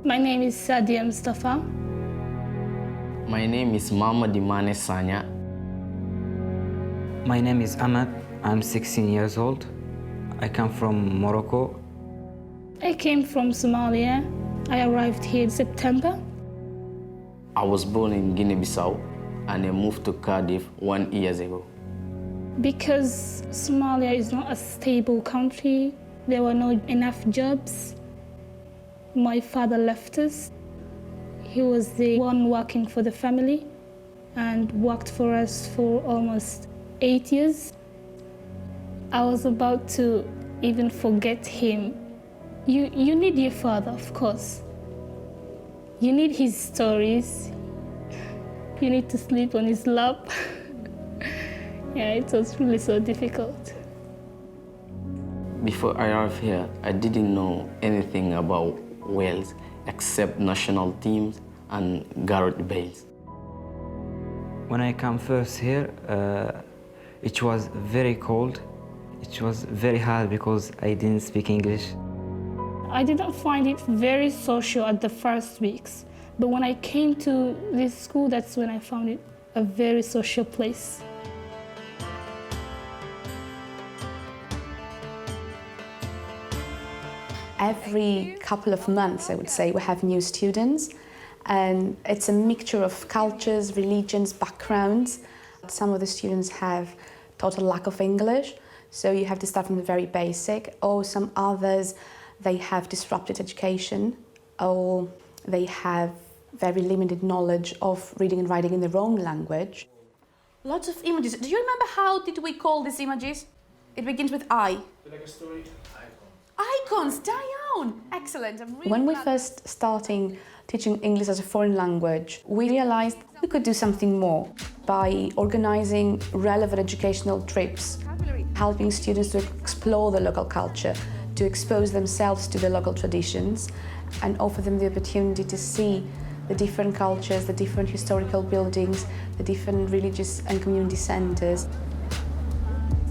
My name is Sadia Mustafa. My name is Mohamed Imane Sanya. My name is Ahmed. I'm 16 years old. I come from Morocco. I came from Somalia. I arrived here in September. I was born in Guinea-Bissau and I moved to Cardiff 1 year ago. Because Somalia is not a stable country, there were not enough jobs. My father left us. He was the one working for the family and worked for us for almost 8 years. I was about to even forget him. You need your father, of course. You need his stories. You need to sleep on his lap. Yeah, it was really so difficult. Before I arrived here, I didn't know anything about Wales except national teams and Gareth Bales. When I come first here, it was very cold. It was very hard because I didn't speak English. I didn't find it very social at the first weeks, but when I came to this school, that's when I found it a very social place. Every couple of months, I would say, we have new students, and it's a mixture of cultures, religions, backgrounds. Some of the students have total lack of English, so you have to start from the very basic, or some others, they have disrupted education, or they have very limited knowledge of reading and writing in their own language. Lots of images. Do you remember how did we call these images? It begins with I. Like a story? Icons, Diane! Excellent. I'm really When we glad- first starting teaching English as a foreign language, we realized we could do something more by organizing relevant educational trips, helping students to explore the local culture, to expose themselves to the local traditions, and offer them the opportunity to see the different cultures, the different historical buildings, the different religious and community centers.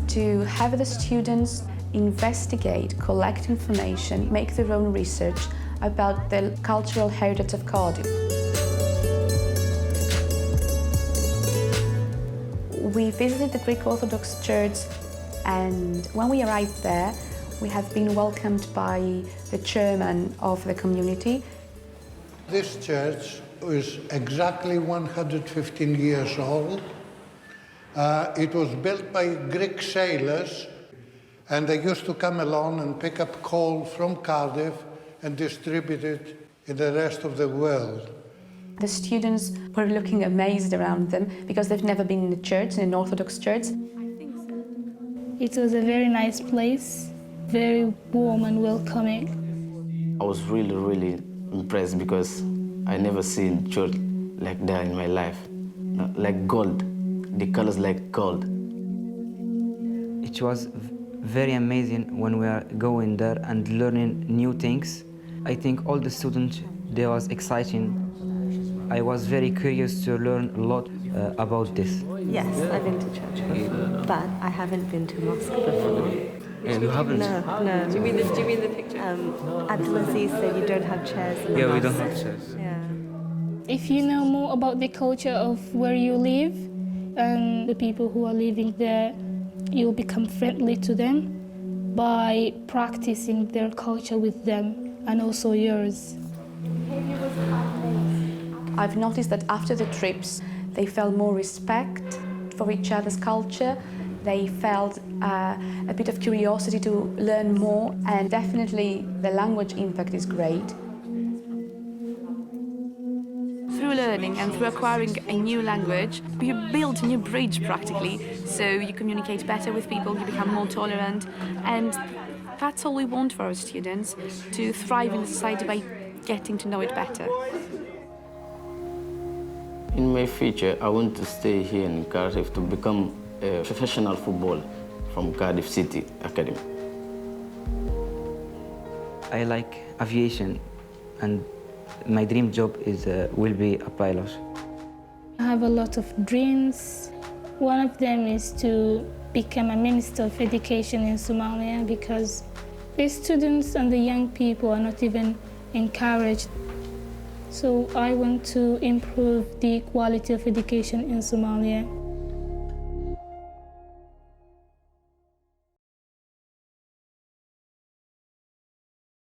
To have the students investigate, collect information, make their own research about the cultural heritage of Cardiff. We visited the Greek Orthodox Church, and when we arrived there, we have been welcomed by the chairman of the community. This church is exactly 115 years old. It was built by Greek sailors, and they used to come along and pick up coal from Cardiff and distribute it in the rest of the world. The students were looking amazed around them because they've never been in a church, in an Orthodox church. It was a very nice place, very warm and welcoming. I was really impressed because I never seen church like that in my life. Like gold, the colors like gold. It was very amazing when we are going there and learning new things. I think all the students, they was exciting. I was very curious to learn a lot about this. Yes, I've been to church before, but I haven't been to mosque before. And you haven't? No. Do you mean the picture? Abdulaziz said you don't have chairs in the Yeah, we mosque. don't have chairs. Yeah. If you know more about the culture of where you live and the people who are living there, you'll become friendly to them by practicing their culture with them and also yours. I've noticed that after the trips, they felt more respect for each other's culture. They felt a bit of curiosity to learn more, and definitely the language impact is great. Through learning and through acquiring a new language, you build a new bridge practically, so you communicate better with people, you become more tolerant, and that's all we want for our students, to thrive in the society by getting to know it better. In my future, I want to stay here in Cardiff to become a professional footballer from Cardiff City Academy. I like aviation, and my dream job is will be a pilot. I have a lot of dreams. One of them is to become a Minister of Education in Somalia because the students and the young people are not even encouraged So I want to improve the quality of education in Somalia.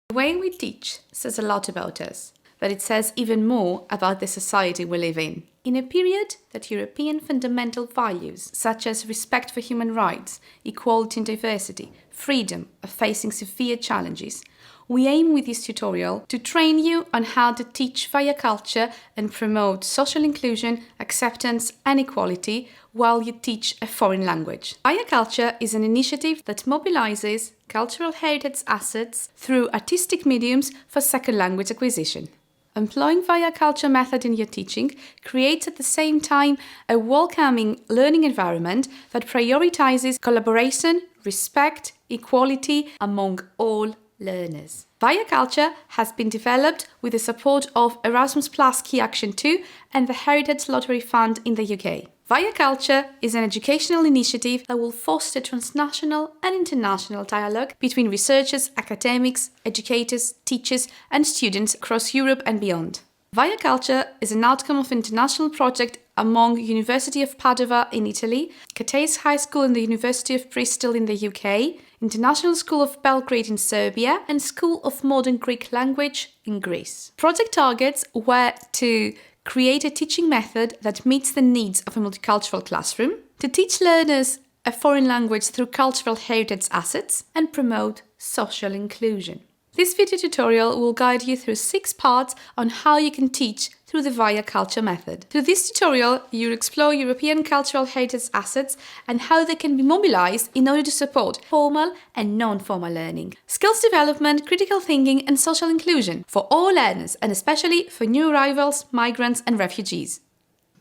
The way we teach says a lot about us, but it says even more about the society we live in. In a period that European fundamental values, such as respect for human rights, equality and diversity, freedom, are facing severe challenges, we aim with this tutorial to train you on how to teach via culture and promote social inclusion, acceptance and equality while you teach a foreign language. Via Culture is an initiative that mobilizes cultural heritage assets through artistic mediums for second language acquisition. Employing Via Culture method in your teaching creates at the same time a welcoming learning environment that prioritizes collaboration, respect, equality among all learners. Via Culture has been developed with the support of Erasmus Plus Key Action 2 and the Heritage Lottery Fund in the UK. Via Culture is an educational initiative that will foster transnational and international dialogue between researchers, academics, educators, teachers and students across Europe and beyond. Via Culture is an outcome of an international project among University of Padova in Italy, Cateis High School and the University of Bristol in the UK, International School of Belgrade in Serbia and School of Modern Greek Language in Greece. Project targets were to create a teaching method that meets the needs of a multicultural classroom, to teach learners a foreign language through cultural heritage assets, and promote social inclusion. This video tutorial will guide you through 6 parts on how you can teach through the Via Culture method. Through this tutorial, you'll explore European cultural heritage assets and how they can be mobilized in order to support formal and non-formal learning, skills development, critical thinking and social inclusion for all learners and especially for new arrivals, migrants and refugees.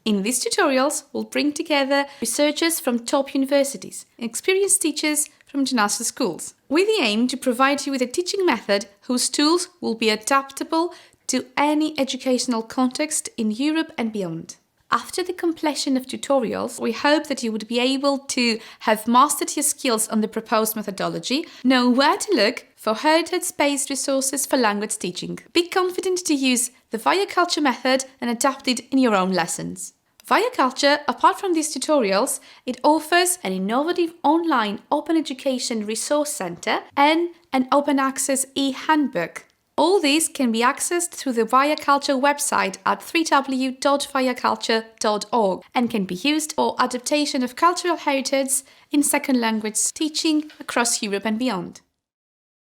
In these tutorials, we'll bring together researchers from top universities and experienced teachers from international schools, with the aim to provide you with a teaching method whose tools will be adaptable to any educational context in Europe and beyond. After the completion of tutorials, we hope that you would be able to have mastered your skills on the proposed methodology, know where to look for heritage-based resources for language teaching. Be confident to use the Via Culture method and adapt it in your own lessons. Via Culture, apart from these tutorials, it offers an innovative online open education resource center and an open access e-handbook. All these can be accessed through the Via Culture website at www.viaculture.org and can be used for adaptation of cultural heritage in second language teaching across Europe and beyond.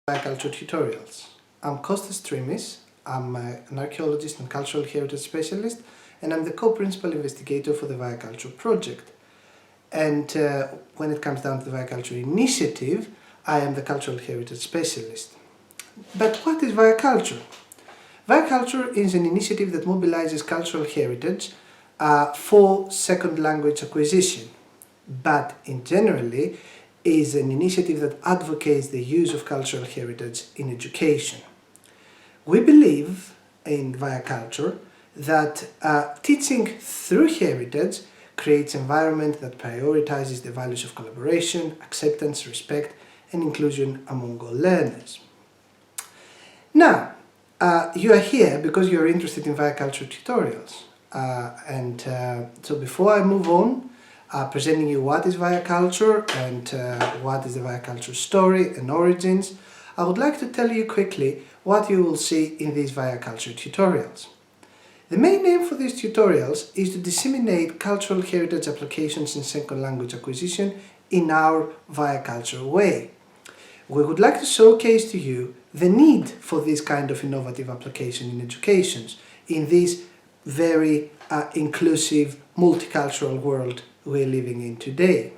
Via Culture tutorials. I'm Kostas Trimis. I'm an archaeologist and cultural heritage specialist, and I'm the co-principal investigator for the Via Culture project. And when it comes down to the Via Culture initiative, I am the cultural heritage specialist. But what is Via Culture? Via Culture is an initiative that mobilizes cultural heritage for second language acquisition, but in generally is an initiative that advocates the use of cultural heritage in education. We believe in Via Culture that teaching through heritage creates an environment that prioritizes the values of collaboration, acceptance, respect and inclusion among all learners. Now, you are here because you are interested in Via Culture tutorials. So before I move on, presenting you what is Via Culture and what is the Via Culture story and origins, I would like to tell you quickly what you will see in these Via Culture tutorials. The main aim for these tutorials is to disseminate cultural heritage applications in second language acquisition in our Via Culture way. We would like to showcase to you the need for this kind of innovative application in education in this very inclusive, multicultural world we're living in today.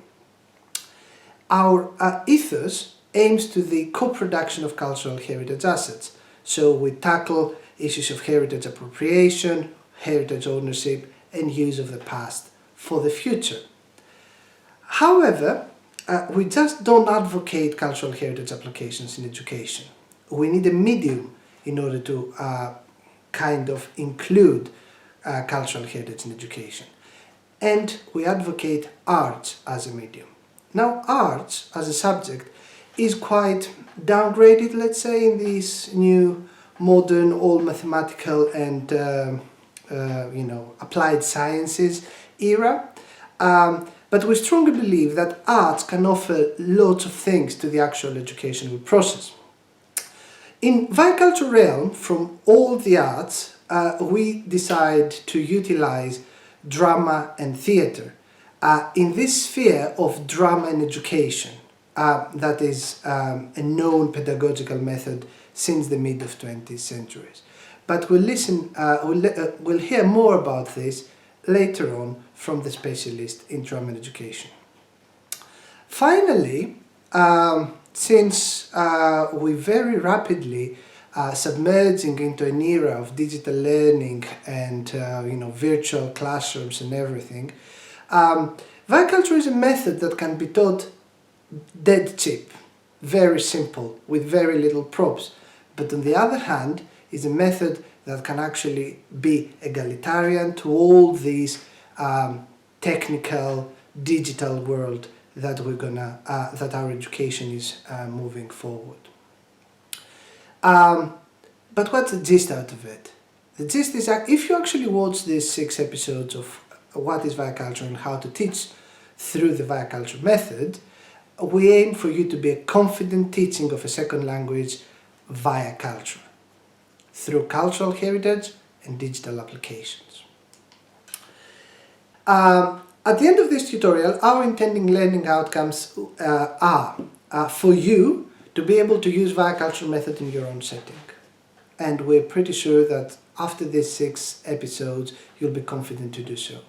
Our ethos aims to the co-production of cultural heritage assets. So we tackle issues of heritage appropriation, heritage ownership and use of the past for the future. However, we just don't advocate cultural heritage applications in education. We need a medium in order to kind of include cultural heritage in education. And we advocate arts as a medium. Now, arts as a subject is quite downgraded, let's say, in this new modern, all mathematical and applied sciences era. But we strongly believe that arts can offer lots of things to the actual educational process. In Via-Culture realm, from all the arts, we decide to utilize drama and theatre in this sphere of drama and education. That is a known pedagogical method since the mid of 20th centuries. But we'll hear more about this later on from the specialist in drama and education. Finally, since we're very rapidly submerging into an era of digital learning and virtual classrooms and everything, Via-Culture is a method that can be taught dead cheap, very simple, with very little props. But on the other hand, is a method that can actually be egalitarian to all these technical, digital world that that our education is moving forward. But what's the gist out of it? The gist is that if you actually watch these 6 episodes of what is Via-Culture and how to teach through the Via-Culture method, we aim for you to be a confident teaching of a second language via culture, through cultural heritage and digital applications. At the end of this tutorial, our intending learning outcomes are for you to be able to use Via-Culture method in your own setting. And we're pretty sure that after these 6 episodes, you'll be confident to do so.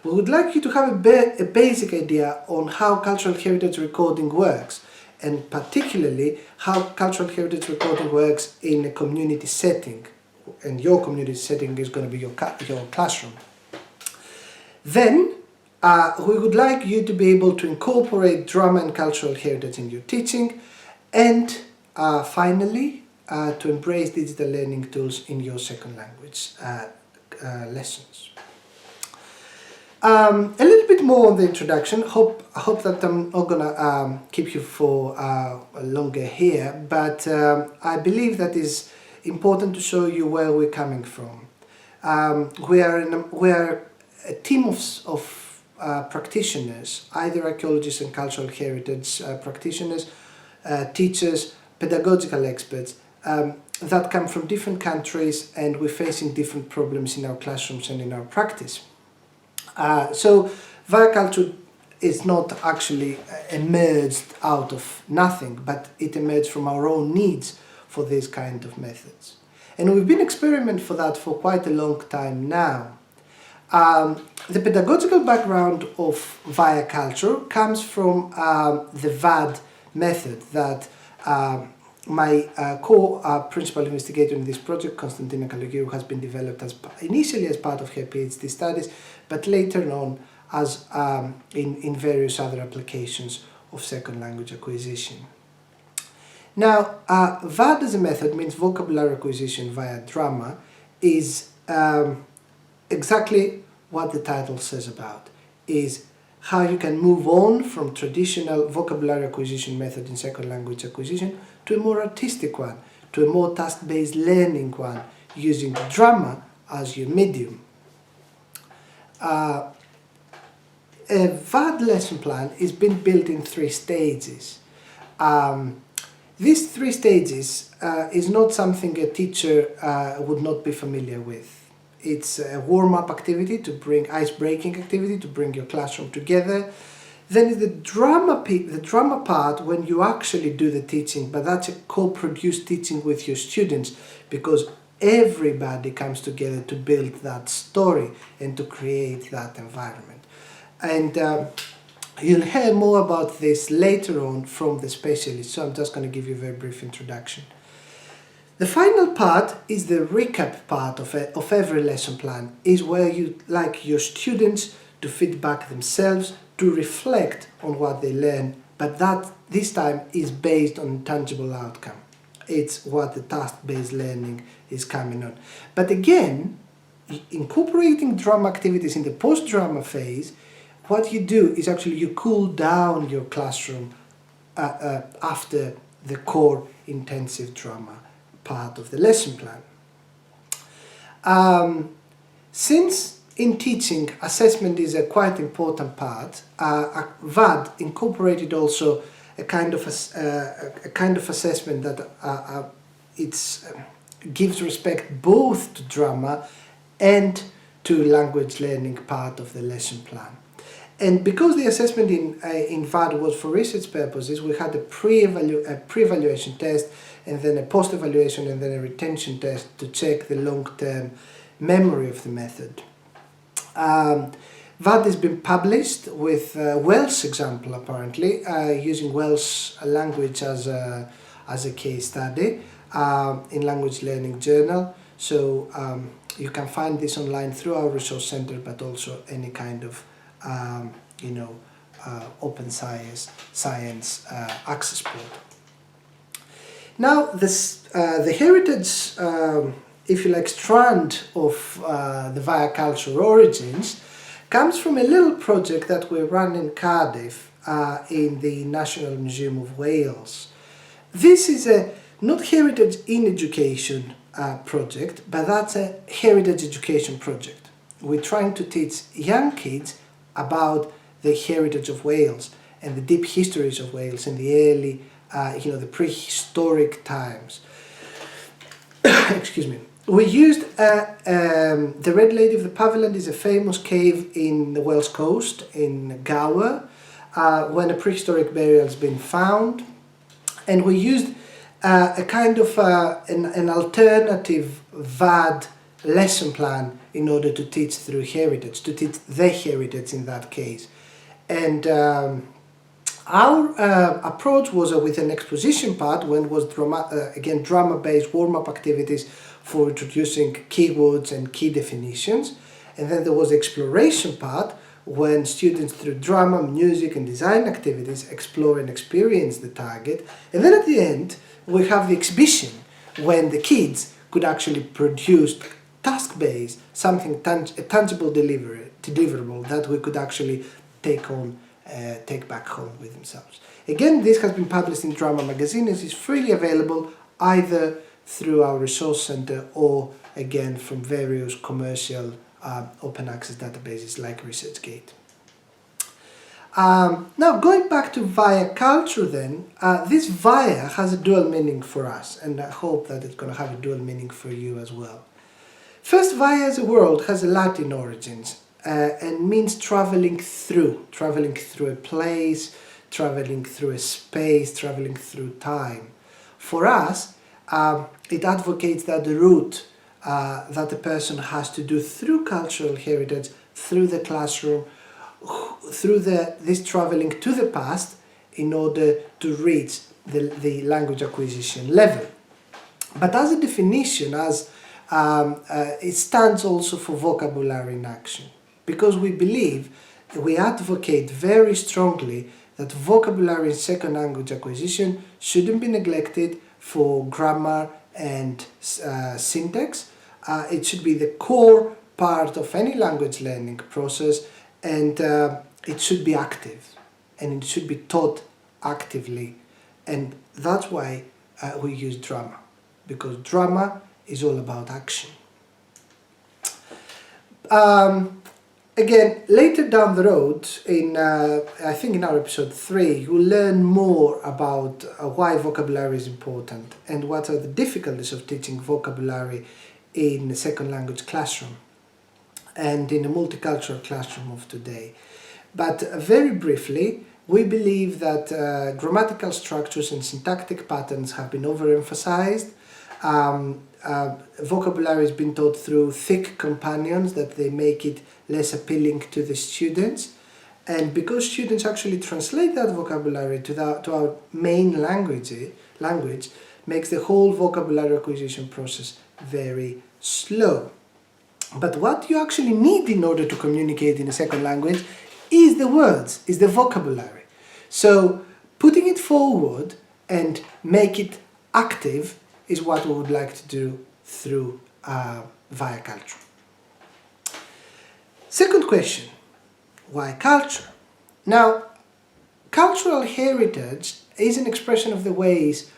We would like you to have a basic idea on how cultural heritage recording works, and particularly how cultural heritage recording works in a community setting. And your community setting is going to be your classroom. Then, we would like you to be able to incorporate drama and cultural heritage in your teaching, and finally, to embrace digital learning tools in your second language lessons. A little bit more on the introduction. I hope that I'm not gonna keep you for longer here, but I believe that is important to show you where we're coming from. We are a team of practitioners, either archaeologists and cultural heritage practitioners, teachers, pedagogical experts, that come from different countries, and we're facing different problems in our classrooms and in our practice. So Via-Culture is not actually emerged out of nothing, but it emerged from our own needs for these kind of methods. And we've been experimenting for that for quite a long time now. The pedagogical background of Via-Culture comes from the VAD method that my co-principal investigator in this project, Konstantina Kalogiru, has been developed initially as part of her PhD studies, but later on as in various other applications of second language acquisition. Now, VAD as a method means vocabulary acquisition via drama, is exactly what the title says about, is how you can move on from traditional vocabulary acquisition method in second language acquisition to a more artistic one, to a more task-based learning one, using drama as your medium. A VAD lesson plan is being built in 3 stages. These 3 stages is not something a teacher would not be familiar with. It's a warm-up activity to bring ice-breaking activity to bring your classroom together. Then is the drama part when you actually do the teaching, but that's a co-produced teaching with your students, because everybody comes together to build that story and to create that environment. And you'll hear more about this later on from the specialist, so I'm just going to give you a very brief introduction. The final part is the recap part of every lesson plan, is where you like your students to feedback themselves, to reflect on what they learn, but that this time is based on tangible outcome. It's what the task-based learning is coming on. But again, incorporating drama activities in the post-drama phase, what you do is actually you cool down your classroom after the core intensive drama part of the lesson plan. Since in teaching assessment is a quite important part, VAD incorporated also a kind of assessment that gives respect both to drama and to language learning part of the lesson plan. And because the assessment in VAD was for research purposes, we had a pre-evaluation test, and then a post-evaluation, and then a retention test to check the long-term memory of the method. VAD has been published with Welsh example apparently, using Welsh language as a case study in Language Learning Journal. So you can find this online through our resource center, but also any kind of open science access board. Now the heritage, if you like, strand of the Via Culture origins comes from a little project that we run in Cardiff in the National Museum of Wales. This is a not heritage in education project, but that's a heritage education project. We're trying to teach young kids about the heritage of Wales and the deep histories of Wales in the early, the prehistoric times. Excuse me. We used the Red Lady of the Paviland is a famous cave in the Welsh coast in Gower, when a prehistoric burial has been found, and we used a kind of an alternative VAD lesson plan in order to teach through heritage, to teach the heritage in that case. And our approach was with an exposition part, when it was drama-based warm-up activities for introducing keywords and key definitions. And then there was the exploration part, when students through drama, music and design activities explore and experience the target. And then at the end we have the exhibition, when the kids could actually produce task-based, something a tangible deliverable that we could actually take back home with themselves. Again, this has been published in Drama Magazine and is freely available either through our resource center or again from various commercial open access databases like ResearchGate. Now going back to Via Culture then, this Via has a dual meaning for us, and I hope that it's going to have a dual meaning for you as well. First, Via as a word has a Latin origins and means traveling through a place, traveling through a space, traveling through time. For us, it advocates that the route that a person has to do through cultural heritage, through the classroom, through this traveling to the past in order to reach the language acquisition level. But as a definition, it stands also for vocabulary in action, because we advocate very strongly that vocabulary in second language acquisition shouldn't be neglected for grammar and syntax. It should be the core part of any language learning process, and it should be active and it should be taught actively, and that's why we use drama, because drama is all about action. Again, later down the road, I think in our episode 3, you'll learn more about why vocabulary is important and what are the difficulties of teaching vocabulary in the second language classroom and in a multicultural classroom of today. But very briefly, we believe that grammatical structures and syntactic patterns have been overemphasized. Vocabulary has been taught through thick companions that they make it less appealing to the students, and because students actually translate that vocabulary to our main language makes the whole vocabulary acquisition process very slow. But what you actually need in order to communicate in a second language is the words, is the vocabulary. So putting it forward and make it active is what we would like to do through Via Culture. Second question, why culture? Now, cultural heritage is an expression of the ways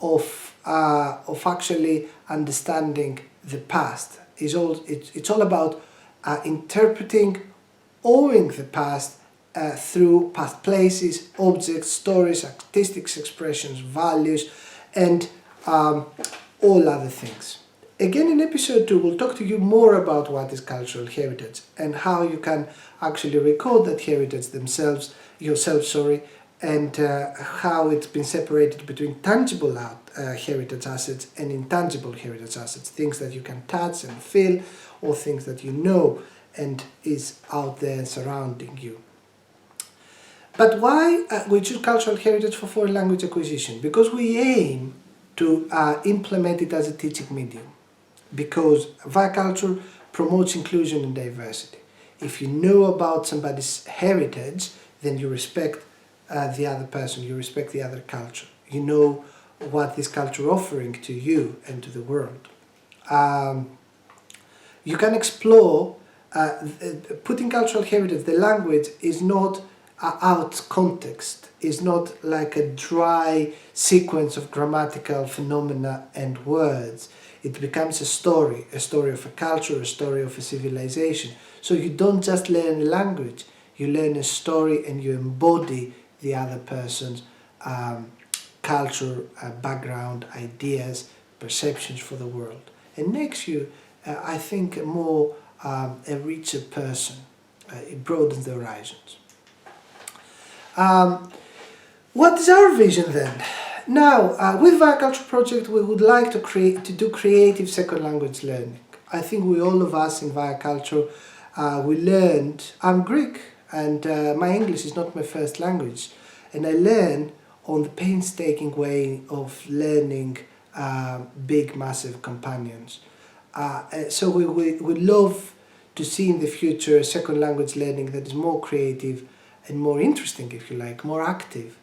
of of actually understanding the past. It's all about interpreting, owing the past through past places, objects, stories, artistic expressions, values, and all other things. Again, in episode 2, we'll talk to you more about what is cultural heritage and how you can actually record that heritage yourself, and how it's been separated between tangible heritage assets and intangible heritage assets, things that you can touch and feel, or things that you know and is out there and surrounding you. But why we choose cultural heritage for foreign language acquisition? Because we aim to implement it as a teaching medium. Because via culture promotes inclusion and diversity. If you know about somebody's heritage, then you respect the other person, you respect the other culture. You know what this culture offering to you and to the world. You can explore, putting cultural heritage, the language is not out context, is not like a dry sequence of grammatical phenomena and words. It becomes a story of a culture, a story of a civilization. So you don't just learn a language, you learn a story and you embody the other person's culture, background, ideas, perceptions for the world. It makes you, I think, a richer person. It broadens the horizons. What is our vision then? Now, with Via Culture Project, we would like to do creative second language learning. I think all of us in Via Culture, we learned, I'm Greek, and my English is not my first language, and I learn on the painstaking way of learning big, massive companions. So we love to see in the future second language learning that is more creative and more interesting, if you like, more active,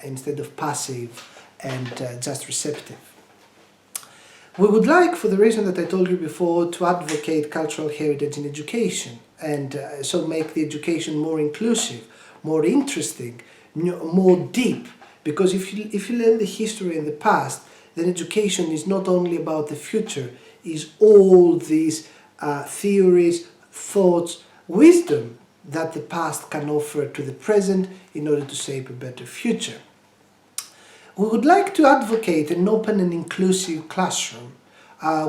instead of passive and just receptive. We would like, for the reason that I told you before, to advocate cultural heritage in education, and so make the education more inclusive, more interesting, more deep. Because if you learn the history and the past, then education is not only about the future, is all these theories, thoughts, wisdom that the past can offer to the present in order to shape a better future. We would like to advocate an open and inclusive classroom.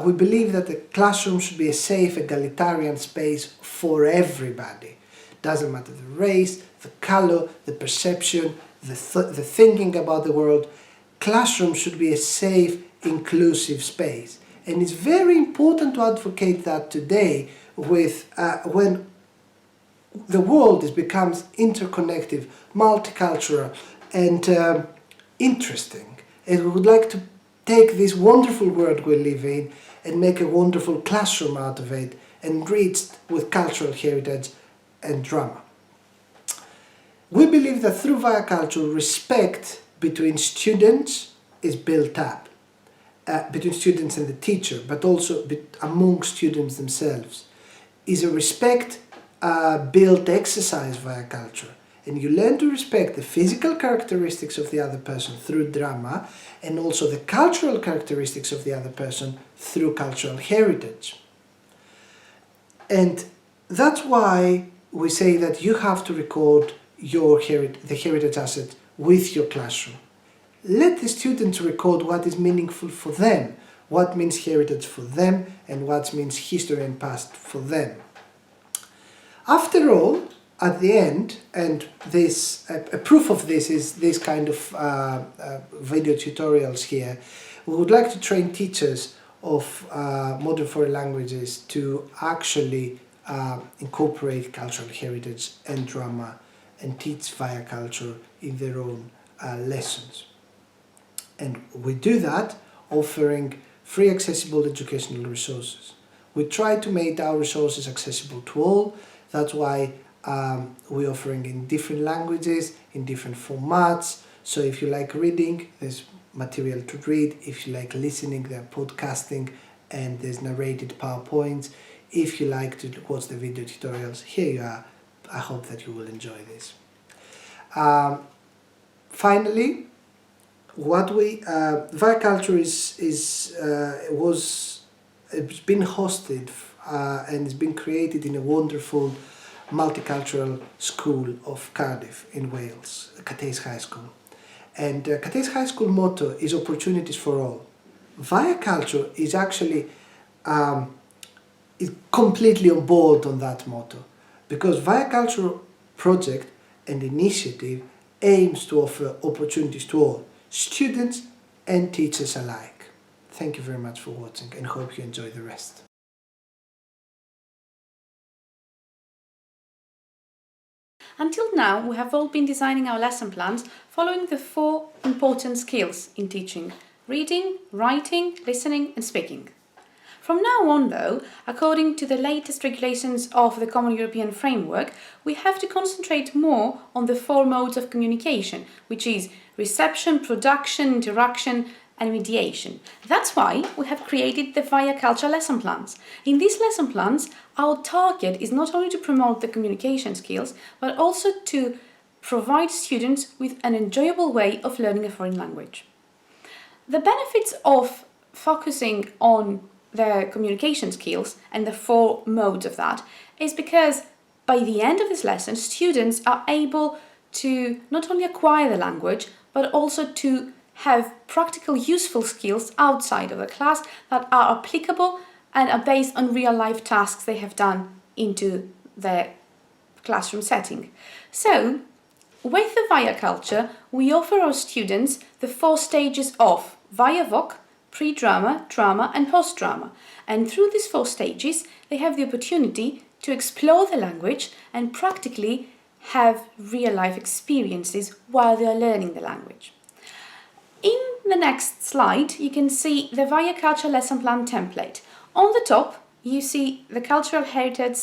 We believe that the classroom should be a safe, egalitarian space for everybody. Doesn't matter the race, the color, the perception, the thinking about the world. Classroom should be a safe, inclusive space. And it's very important to advocate that today with when the world becomes interconnected, multicultural, and interesting. And we would like to take this wonderful world we live in and make a wonderful classroom out of it, enriched with cultural heritage and drama. We believe that through Via Culture, respect between students is built up, between students and the teacher, but also among students themselves. Is a respect-built exercise via culture. And you learn to respect the physical characteristics of the other person through drama, and also the cultural characteristics of the other person through cultural heritage. And that's why we say that you have to record the heritage asset with your classroom. Let the students record what is meaningful for them, what means heritage for them, and what means history and past for them. After all, at the end, and this a proof of this is this kind of video tutorials here, we would like to train teachers of modern foreign languages to actually incorporate cultural heritage and drama and teach Via Culture in their own lessons. And we do that offering free accessible educational resources. We try to make our resources accessible to all. That's why we're offering in different languages, in different formats. So if you like reading, there's material to read. If you like listening, there's podcasting and there's narrated PowerPoints. If you like to watch the video tutorials, here you are. I hope that you will enjoy this. Finally, What we Via Culture it's been hosted and it's been created in a wonderful multicultural school of Cardiff in Wales, Cateys High School. And Cateys High School motto is opportunities for all. Via Culture is actually is completely on board on that motto, because Via Culture project and initiative aims to offer opportunities to all, students and teachers alike. Thank you very much for watching and hope you enjoy the rest. Until now, we have all been designing our lesson plans following the 4 important skills in teaching: reading, writing, listening and speaking. From now on though, according to the latest regulations of the Common European Framework, we have to concentrate more on the 4 modes of communication, which is reception, production, interaction and mediation. That's why we have created the Via Culture lesson plans. In these lesson plans, our target is not only to promote the communication skills, but also to provide students with an enjoyable way of learning a foreign language. The benefits of focusing on the communication skills and the 4 modes of that is because by the end of this lesson, students are able to not only acquire the language, but also to have practical useful skills outside of the class that are applicable and are based on real-life tasks they have done into their classroom setting. So, with the Via Culture, we offer our students the 4 stages of Via Voc, pre-drama, drama and post-drama. And through these 4 stages, they have the opportunity to explore the language and practically have real-life experiences while they are learning the language. In the next slide, you can see the Via Culture lesson plan template. On the top, you see the cultural heritage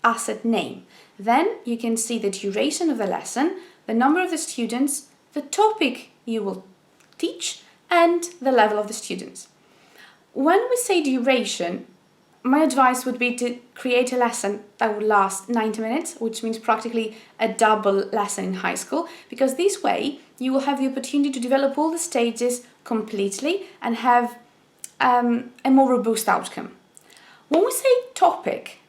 asset name. Then you can see the duration of the lesson, the number of the students, the topic you will teach, and the level of the students. When we say duration, my advice would be to create a lesson that would last 90 minutes, which means practically a double lesson in high school, because this way you will have the opportunity to develop all the stages completely and have a more robust outcome. When we say topic,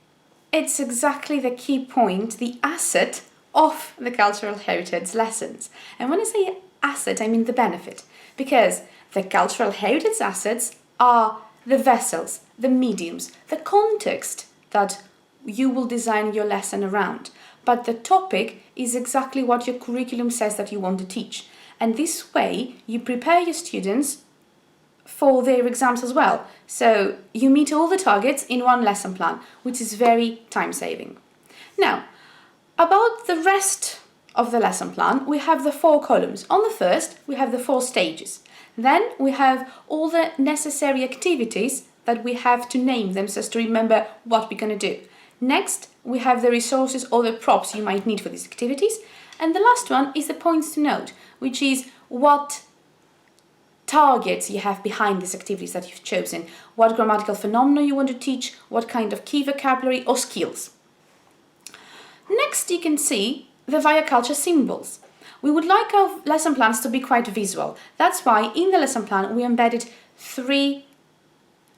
it's exactly the key point, the asset of the cultural heritage lessons. And when I say asset, I mean the benefit, because the cultural heritage assets are the vessels, the mediums, the context that you will design your lesson around. But the topic is exactly what your curriculum says that you want to teach. And this way, you prepare your students for their exams as well. So you meet all the targets in one lesson plan, which is very time-saving. Now, about the rest of the lesson plan, we have the 4 columns. On the first, we have the 4 stages. Then we have all the necessary activities that we have to name them so as to remember what we're going to do. Next, we have the resources or the props you might need for these activities. And the last one is the points to note, which is what targets you have behind these activities that you've chosen, what grammatical phenomena you want to teach, what kind of key vocabulary or skills. Next, you can see the Via Culture symbols. We would like our lesson plans to be quite visual. That's why in the lesson plan we embedded 3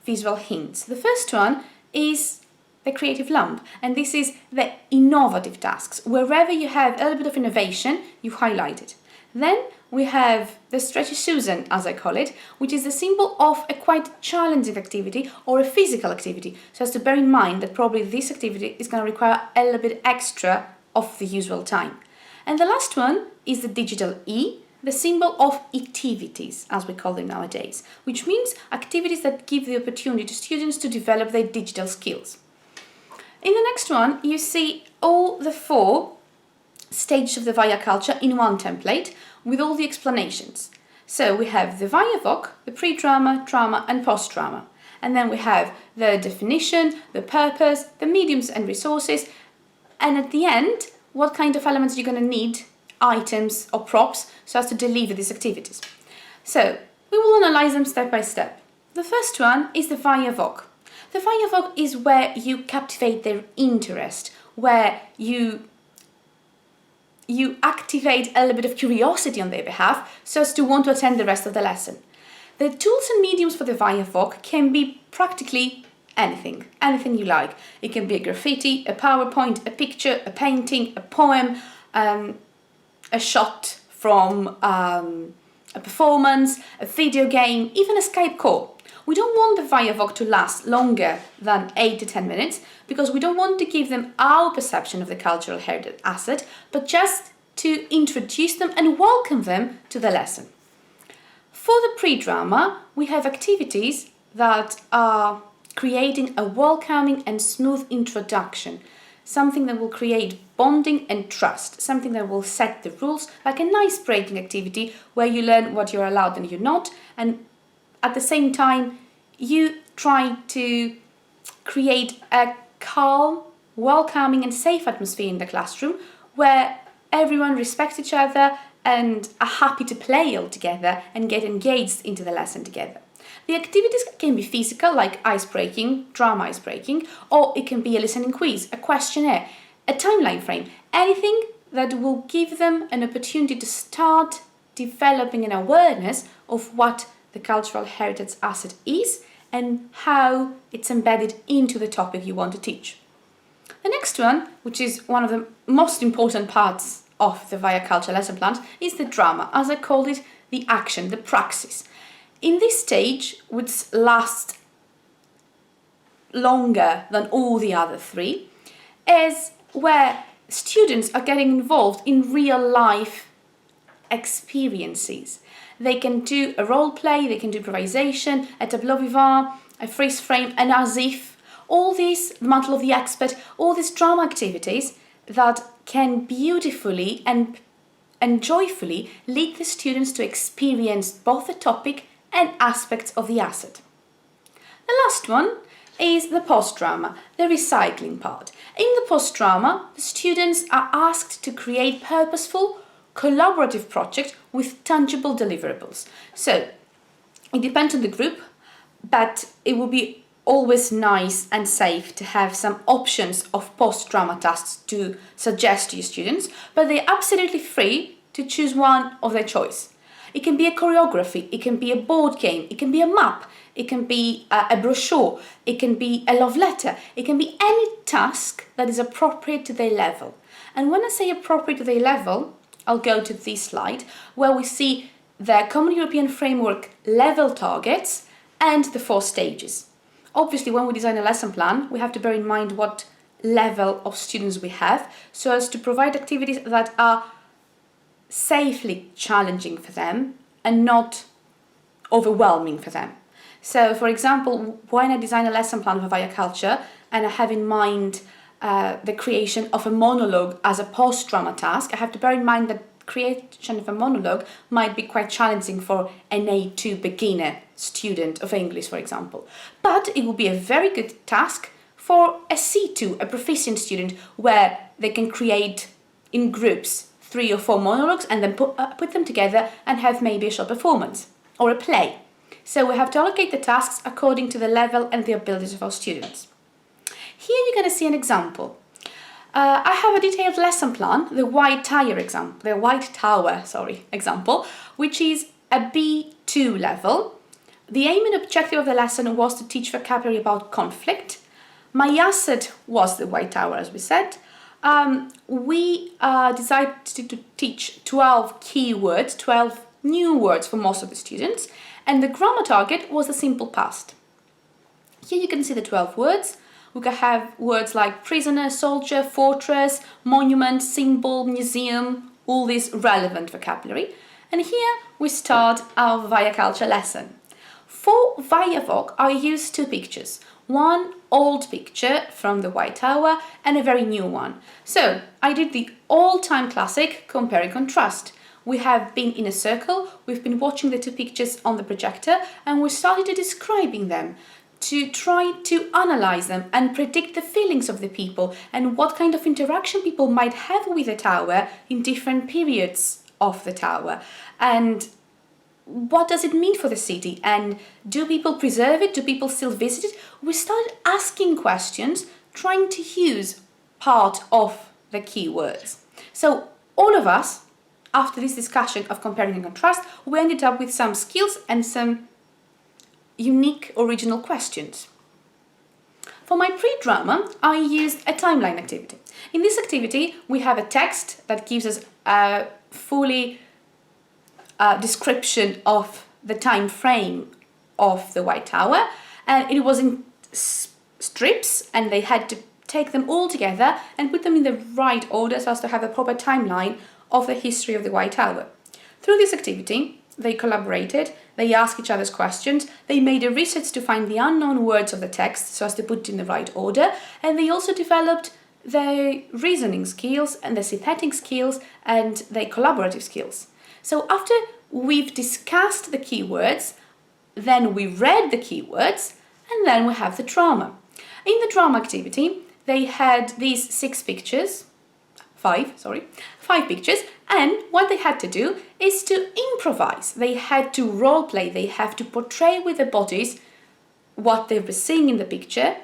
visual hints. The first one is the creative lump, and this is the innovative tasks. Wherever you have a little bit of innovation, you highlight it. Then we have the Stretchy Susan, as I call it, which is the symbol of a quite challenging activity or a physical activity. So as to bear in mind that probably this activity is going to require a little bit extra of the usual time. And the last one is the digital E, the symbol of activities, as we call them nowadays, which means activities that give the opportunity to students to develop their digital skills. In the next one, you see all the 4 stages of the Via Culture in one template with all the explanations. So we have the Via Voc, the pre-drama, drama and post-drama. And then we have the definition, the purpose, the mediums and resources, and at the end, what kind of elements you're going to need, items or props, so as to deliver these activities. So we will analyze them step by step. The first one is the Via Voc. The Via Voc is where you captivate their interest, where you you activate a little bit of curiosity on their behalf so as to want to attend the rest of the lesson. The tools and mediums for the Viavoc can be practically anything you like. It can be a graffiti, a PowerPoint, a picture, a painting, a poem, a shot from a performance, a video game, even a Skype call. We don't want the Viavoc to last longer than 8 to 10 minutes because we don't want to give them our perception of the cultural heritage asset, but just to introduce them and welcome them to the lesson. For the pre-drama, we have activities that are creating a welcoming and smooth introduction, something that will create bonding and trust, something that will set the rules, like an ice-breaking activity where you learn what you're allowed and you're not, and at the same time, you try to create a calm, welcoming and safe atmosphere in the classroom where everyone respects each other and are happy to play all together and get engaged into the lesson together. The activities can be physical, like ice-breaking, drama ice-breaking, or it can be a listening quiz, a questionnaire, a timeline frame, anything that will give them an opportunity to start developing an awareness of what the cultural heritage asset is and how it's embedded into the topic you want to teach. The next one, which is one of the most important parts of the Via Culture lesson plan, is the drama, as I called it, the action, the praxis. In this stage, which lasts longer than all the other three, is where students are getting involved in real life experiences. They can do a role play, they can do improvisation, a tableau vivant, a freeze frame, an as if, all these, the mantle of the expert, all these drama activities that can beautifully and joyfully lead the students to experience both the topic and aspects of the asset. The last one is the post-drama, the recycling part. In the post-drama, the students are asked to create purposeful, collaborative project with tangible deliverables. So it depends on the group, but it will be always nice and safe to have some options of post-drama tasks to suggest to your students, but they're absolutely free to choose one of their choice. It can be a choreography, it can be a board game, it can be a map, it can be a brochure, it can be a love letter, it can be any task that is appropriate to their level. And when I say appropriate to their level, I'll go to this slide where we see the Common European Framework level targets and the 4 stages. Obviously, when we design a lesson plan, we have to bear in mind what level of students we have so as to provide activities that are safely challenging for them and not overwhelming for them. So, for example, when I design a lesson plan for Via Culture and I have in mind the creation of a monologue as a post-drama task, I have to bear in mind that creation of a monologue might be quite challenging for an A2 beginner student of English, for example. But it will be a very good task for a C2, a proficient student, where they can create in groups 3 or 4 monologues and then put them together and have maybe a short performance or a play. So we have to allocate the tasks according to the level and the abilities of our students. Here you're going to see an example. I have a detailed lesson plan, the White Tower example, which is a B2 level. The aim and objective of the lesson was to teach vocabulary about conflict. My asset was the White Tower, as we said. We decided to teach 12 key words, 12 new words for most of the students, and the grammar target was the simple past. Here you can see the 12 words. We can have words like prisoner, soldier, fortress, monument, symbol, museum, all this relevant vocabulary. And here we start our Via Culture lesson. For Viavoc, I used 2 pictures. One old picture from the White Tower and a very new one. So I did the all-time classic compare and contrast. We have been in a circle, we've been watching the 2 pictures on the projector, and we started describing them to try to analyze them and predict the feelings of the people and what kind of interaction people might have with the tower in different periods of the tower. And what does it mean for the city? And do people preserve it? Do people still visit it? We started asking questions, trying to use part of the keywords. So all of us, after this discussion of comparing and contrast, we ended up with some skills and some unique original questions. For my pre-drama, I used a timeline activity. In this activity, we have a text that gives us a fully description of the time frame of the White Tower, and it was in strips, and they had to take them all together and put them in the right order so as to have a proper timeline of the history of the White Tower. Through this activity, they collaborated, they asked each other's questions, they made a research to find the unknown words of the text so as to put it in the right order, and they also developed their reasoning skills and their synthetic skills and their collaborative skills. So after we've discussed the keywords, then we read the keywords, and then we have the drama. In the drama activity, they had these five pictures, and what they had to do is to improvise. They had to role play, they have to portray with their bodies what they were seeing in the picture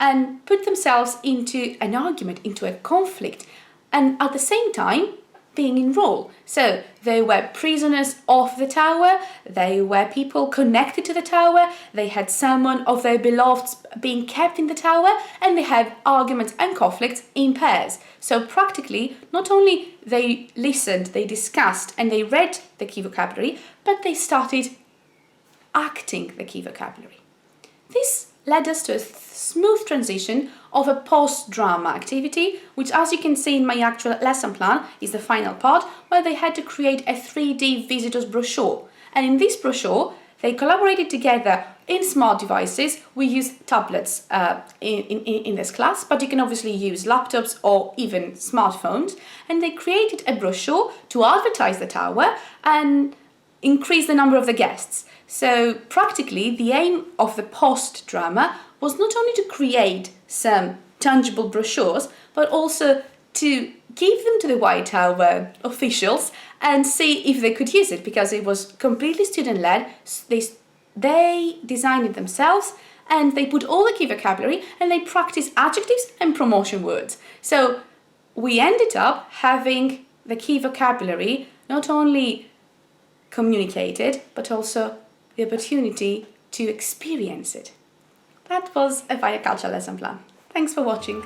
and put themselves into an argument, into a conflict, and at the same time being in role. So they were prisoners of the tower, they were people connected to the tower, they had someone of their beloveds being kept in the tower, and they had arguments and conflicts in pairs. So practically, not only they listened, they discussed, and they read the key vocabulary, but they started acting the key vocabulary. This led us to a smooth transition of a post-drama activity, which, as you can see in my actual lesson plan, is the final part, where they had to create a 3D visitors brochure. And in this brochure, they collaborated together in smart devices. We use tablets in this class, but you can obviously use laptops or even smartphones. And they created a brochure to advertise the tower and increase the number of the guests. So practically, the aim of the post-drama was not only to create some tangible brochures, but also to give them to the White Tower officials and see if they could use it, because it was completely student-led. They designed it themselves, and they put all the key vocabulary, and they practiced adjectives and promotion words. So we ended up having the key vocabulary not only communicated, but also the opportunity to experience it. That was a Via Culture lesson plan. Thanks for watching.